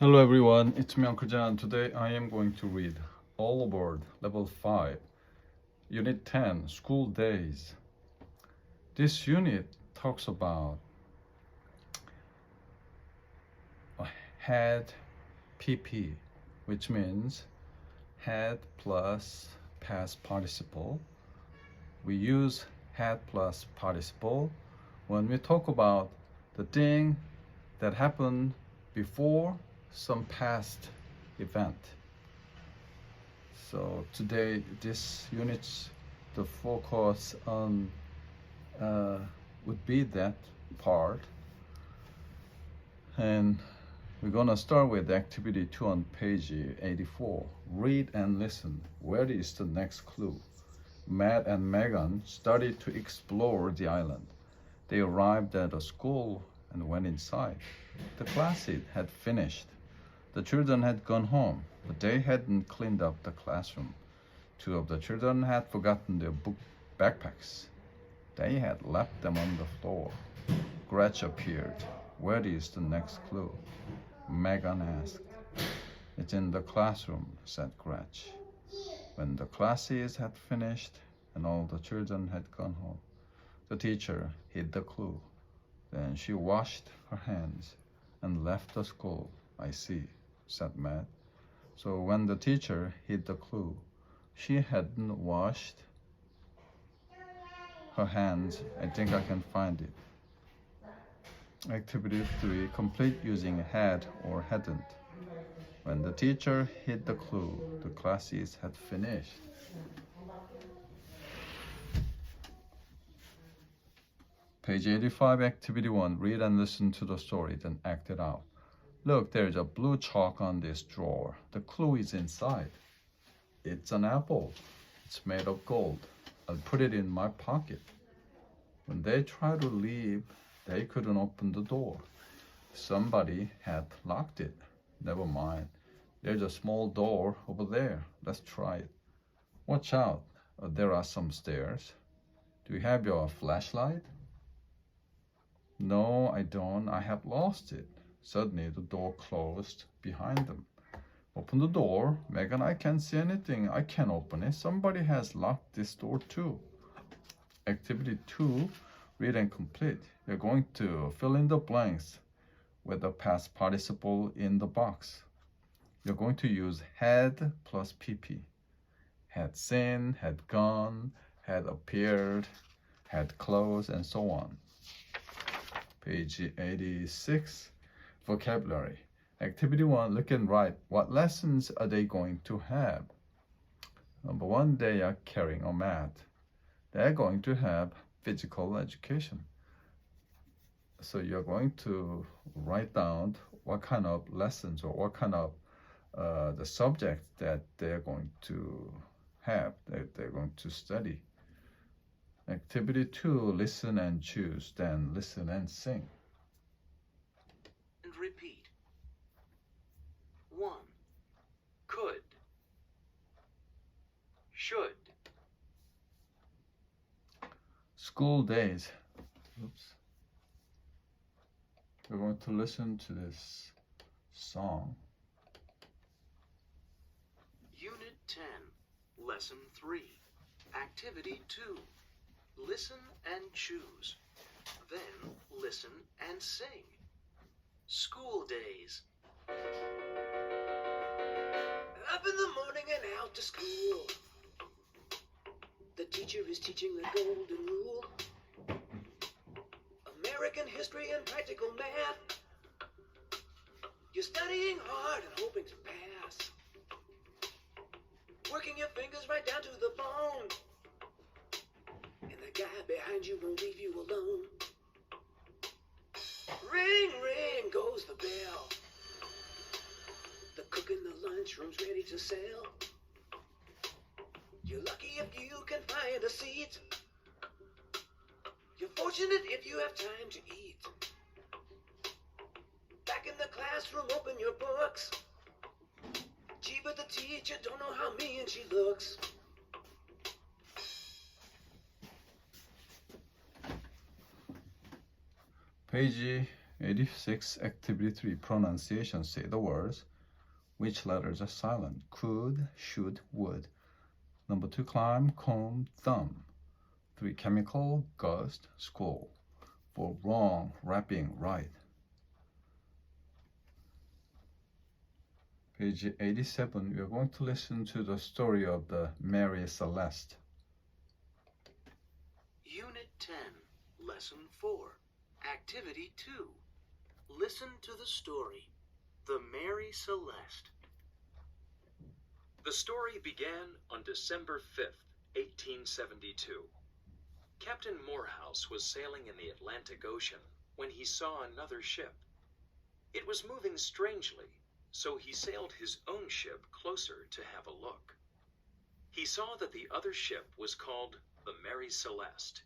Hello everyone, it's me Uncle John. Today I am going to read All Aboard Level 5, Unit 10, School Days. This unit talks about had PP, which means had plus past participle. We use had plus participle when we talk about the thing that happened before some past event. So today this unit's the focus on would be that part, and we're gonna start with activity 2 on page 84. Read and listen. Where is the next clue? Matt and Megan started to explore the island. They arrived at a school and went inside. The class had finished. The children had gone home, but they hadn't cleaned up the classroom. Two of the children had forgotten their book backpacks. They had left them on the floor. Gretch appeared. Where is the next clue? Megan asked. It's in the classroom, said Gretch. When the classes had finished and all the children had gone home, the teacher hid the clue. Then she washed her hands and left the school. I see, said Matt. So when the teacher hid the clue, she hadn't washed her hands. I think I can find it. Activity 3, complete using had or hadn't. When the teacher hid the clue, the classes had finished. Page 85, activity 1, read and listen to the story, then act it out. Look, there's a blue chalk on this drawer. The clue is inside. It's an apple. It's made of gold. I'll put it in my pocket. When they tried to leave, they couldn't open the door. Somebody had locked it. Never mind. There's a small door over there. Let's try it. Watch out. There are some stairs. Do you have your flashlight? No, I don't. I have lost it. Suddenly, the door closed behind them. Open the door. Megan, I can't see anything. I can't open it. Somebody has locked this door too. Activity 2, read and complete. You're going to fill in the blanks with the past participle in the box. You're going to use had plus PP. Had seen, had gone, had appeared, had closed, and so on. Page 86, vocabulary. Activity 1, look and write. What lessons are they going to have? Number 1, they are carrying a mat. They're going to have physical education. So you're going to write down what kind of lessons or what kind of the subject that they're going to have, that they're going to study. Activity 2, listen and choose, then listen and sing. And repeat. 1. Could. Should. School days. Oops. We're going to listen to this song. Unit 10, Lesson 3, Activity 2. Listen and choose. Then listen and sing. School days. Up in the morning and out to school. The teacher is teaching the golden rule. American history and practical math. You're studying hard and hoping to pass. Working your fingers right down to the bone. And the guy behind you won't leave you alone. Ring, ring goes the bell. The cook in the lunchroom's ready to sell. You're lucky if you can find a seat. You're fortunate if you have time to eat. Back in the classroom, open your books. Gee, but the teacher don't know how mean she looks. Page 86, Activity 3, Pronunciation. Say the words. Which letters are silent? Could, should, would. Number 2, climb, comb, thumb. 3, chemical, gust, school. 4, wrong, wrapping, right. Page 87, we are going to listen to the story of the Mary Celeste. Unit 10, Lesson 4, Activity 2. Listen to the story, The Mary Celeste. The story began on December 5th, 1872. Captain Morehouse was sailing in the Atlantic Ocean when he saw another ship. It was moving strangely, so he sailed his own ship closer to have a look. He saw that the other ship was called the Mary Celeste.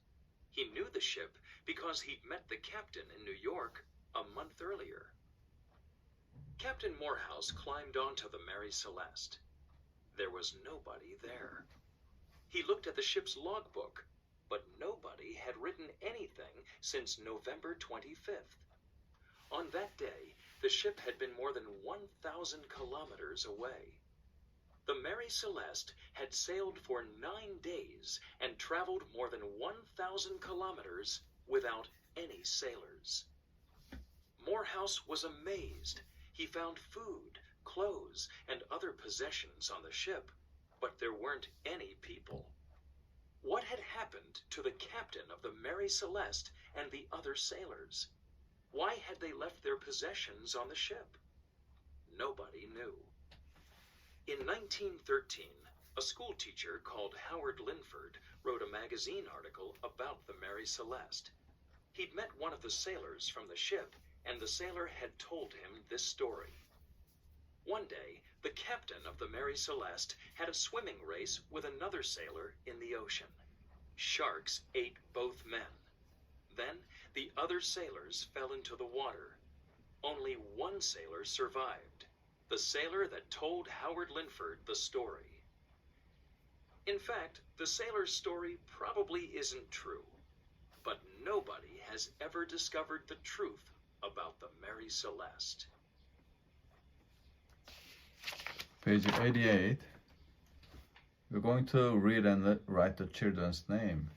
He knew the ship because he'd met the captain in New York a month earlier. Captain Morehouse climbed onto the Mary Celeste. There was nobody there. He looked at the ship's logbook, but nobody had written anything since November 25th. On that day, the ship had been more than 1,000 kilometers away. The Mary Celeste had sailed for 9 days and traveled more than 1,000 kilometers without any sailors. Morehouse was amazed. He found food, clothes, and other possessions on the ship, but there weren't any people. What had happened to the captain of the Mary Celeste and the other sailors? Why had they left their possessions on the ship? Nobody knew. In 1913, a school teacher called Howard Linford wrote a magazine article about the Mary Celeste. He'd met one of the sailors from the ship, and the sailor had told him this story. One day, the captain of the Mary Celeste had a swimming race with another sailor in the ocean. Sharks ate both men. Then, the other sailors fell into the water. Only one sailor survived, the sailor that told Howard Linford the story. In fact, the sailor's story probably isn't true, but nobody has ever discovered the truth about the Mary Celeste. Page 88. We're going to read and write the children's name.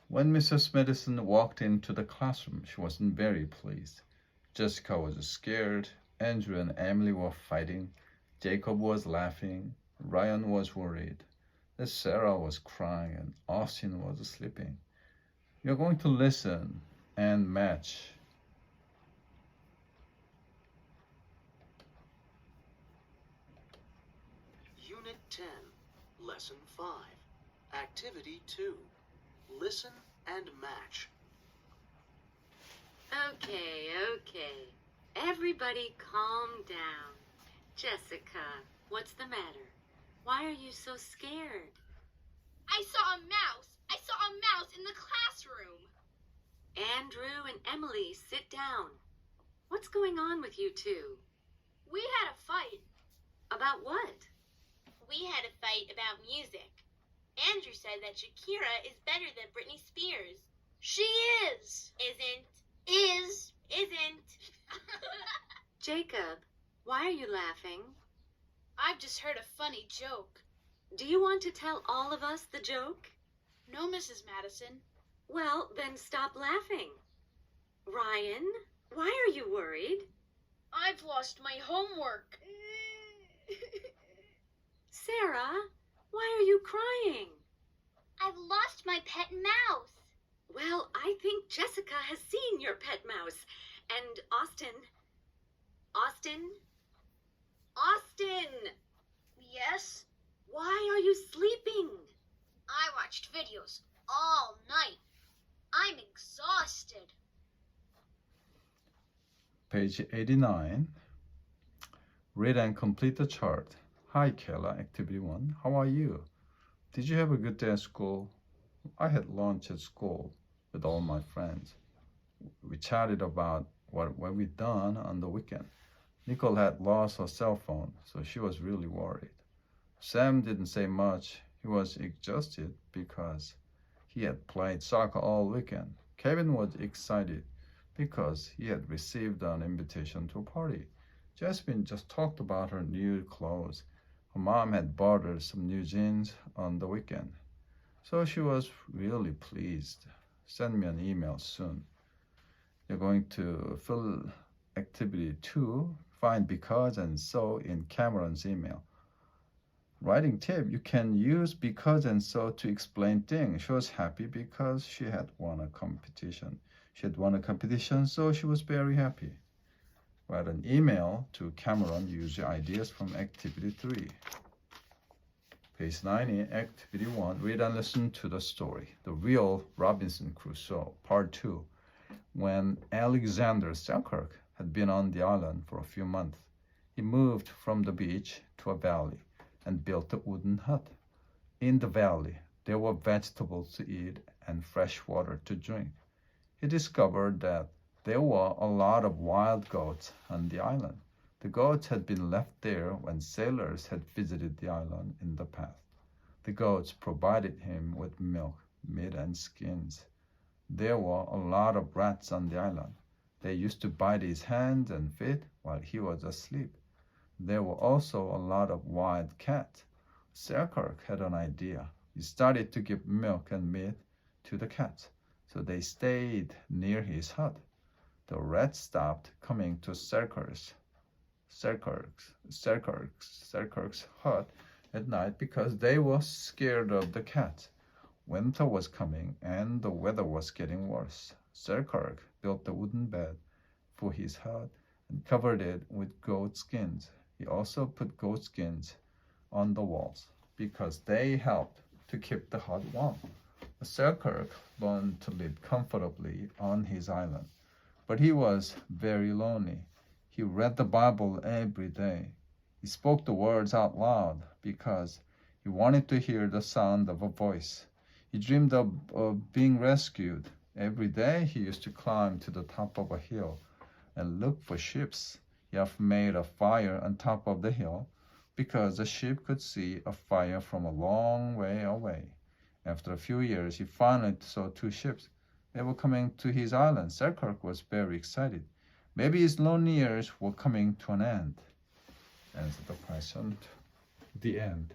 When Mrs. Madison walked into the classroom, she wasn't very pleased. Jessica was scared. Andrew and Emily were fighting. Jacob was laughing. Ryan was worried. Sarah was crying and Austin was sleeping. You're going to listen and match. Unit 10, Lesson 5, Activity 2. Listen and match. Okay. Everybody calm down. Jessica, what's the matter? Why are you so scared? I saw a mouse. I saw a mouse in the classroom. Andrew and Emily, sit down. What's going on with you two? We had a fight. About what? We had a fight about music. Andrew said that Shakira is better than Britney Spears. She is. Isn't. Is. Isn't. Jacob, why are you laughing? I've just heard a funny joke. Do you want to tell all of us the joke? No, Mrs. Madison. Well, then stop laughing. Ryan, why are you worried? I've lost my homework. Sarah, why are you crying? I've lost my pet mouse. Well, I think Jessica has seen your pet mouse. And Austin. Yes? Why are you sleeping? I watched videos all night. I'm exhausted. Page 89. Read and complete the chart. Hi, Kayla, Activity 1. How are you? Did you have a good day at school? I had lunch at school with all my friends. We chatted about what we'd done on the weekend. Nicole had lost her cell phone, so she was really worried. Sam didn't say much. He was exhausted because he had played soccer all weekend. Kevin was excited because he had received an invitation to a party. Jasmine just talked about her new clothes. Her mom had bought her some new jeans on the weekend. So she was really pleased. Send me an email soon. You're going to fill activity 2, find because and so in Cameron's email. Writing tip, you can use because and so to explain things. She was happy because she had won a competition. She had won a competition, so she was very happy. Write an email to Cameron. Use your ideas from activity 3. Page 90, activity 1. Read and listen to the story. The Real Robinson Crusoe, part 2. When Alexander Selkirk had been on the island for a few months, he moved from the beach to a valley and built a wooden hut. In the valley, there were vegetables to eat and fresh water to drink. He discovered that there were a lot of wild goats on the island. The goats had been left there when sailors had visited the island in the past. The goats provided him with milk, meat, and skins. There were a lot of rats on the island. They used to bite his hands and feet while he was asleep. There were also a lot of wild cats. Selkirk had an idea. He started to give milk and meat to the cats, so they stayed near his hut. The rats stopped coming to Selkirk's hut at night because they were scared of the cats. Winter was coming and the weather was getting worse. Selkirk built a wooden bed for his hut and covered it with goat skins. He also put goat skins on the walls because they helped to keep the hut warm. Selkirk learned to live comfortably on his island, but he was very lonely. He read the Bible every day. He spoke the words out loud because he wanted to hear the sound of a voice. He dreamed of being rescued. Every day he used to climb to the top of a hill and look for ships. He often made a fire on top of the hill because the sheep could see a fire from a long way away. After a few years, he finally saw 2 ships. They were coming to his island. Selkirk was very excited. Maybe his lonely years were coming to an end. Answer the question. The end.